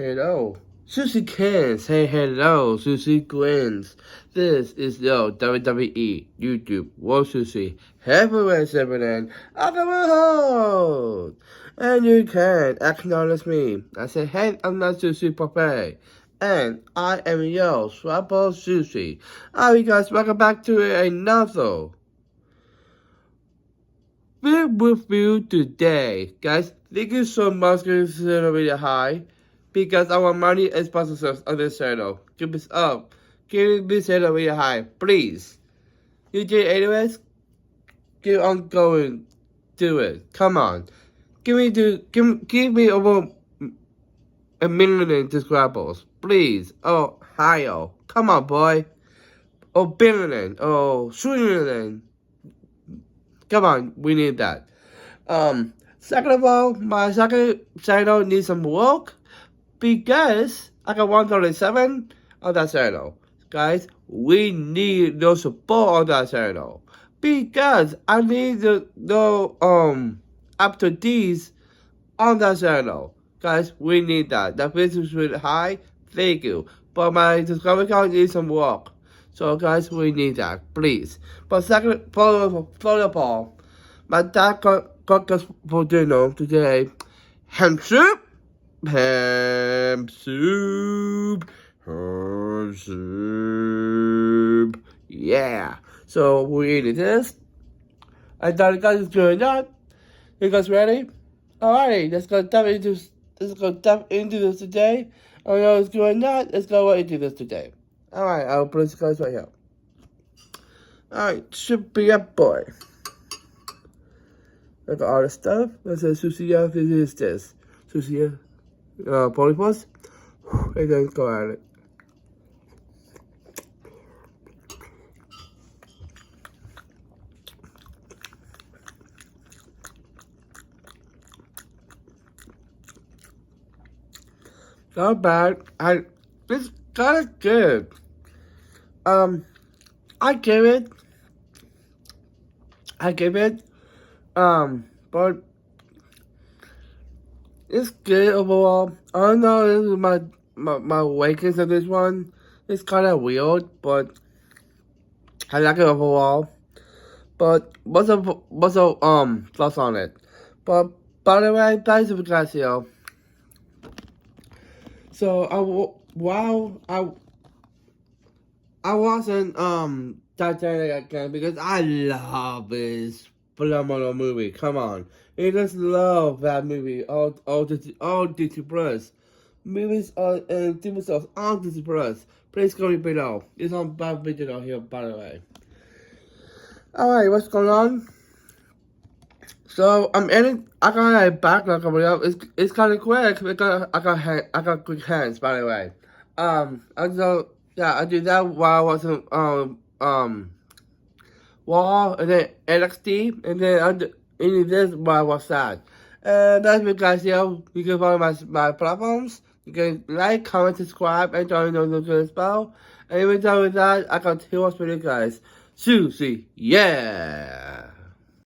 Hello. Susie can say hello. Susie grins. This is your WWE YouTube World Susie Heavyweight Champion of the world. And you can acknowledge me. I say, hey, I'm not Susie Popeye. And I am your Swapple Susie. Alright, you guys, welcome back to another video with you today. Guys, thank you so much for considering the video high. Because our money is sponsors on this channel. Give us up. Give this channel really high, please. You did anyways. Keep on going. Do it. Come on. Give me over a million subscribers, please. Oh, higher. Come on, boy. Oh, billion. Oh, trillion. Come on, we need that. Second of all, my second channel needs some work. Because I got 137 on that channel. Guys, we need your support on that channel. Because I need the up to these on that channel. Guys, we need that. That business is really high. Thank you. But my subscriber count needs some work. So guys, we need that. Please. But second, follow up all. My dad got us for dinner today. Ham soup. Ham soup. Yeah. So we're eating this. I thought you guys doing that. You guys ready? Alrighty, let's go dive into this today. I know it's doing that. Let's go into this today. Alright, I'll put this guys right here. Alright, should be up, boy. Look at all the stuff. Let's say sushi. This is this. Sushi. Polypus, and then go at it. Not bad. It's kind of good. I give it, but it's good overall. I don't know, this is my awakenings of this one. It's kind of weird, but I like it overall. But what's the plus on it? But by the way, thanks for guys here. So I wasn't Titanic again because I love this phenomenal movie. Come on. I just love that movie. All Disney Plus. Movies and TV shows on Disney Plus. Please comment below. It's on bad video here, by the way. Alright, what's going on? So I'm editing. I got a backlog coming up. It's kind of quick because I got quick hands, by the way. I did that while I was Raw and then NXT, and then I did this while I was sad. And that's it, guys. You can follow my platforms. You can like, comment, subscribe, and join the notification bell. And even with that, I got 2 hours for you guys. Susie, yeah.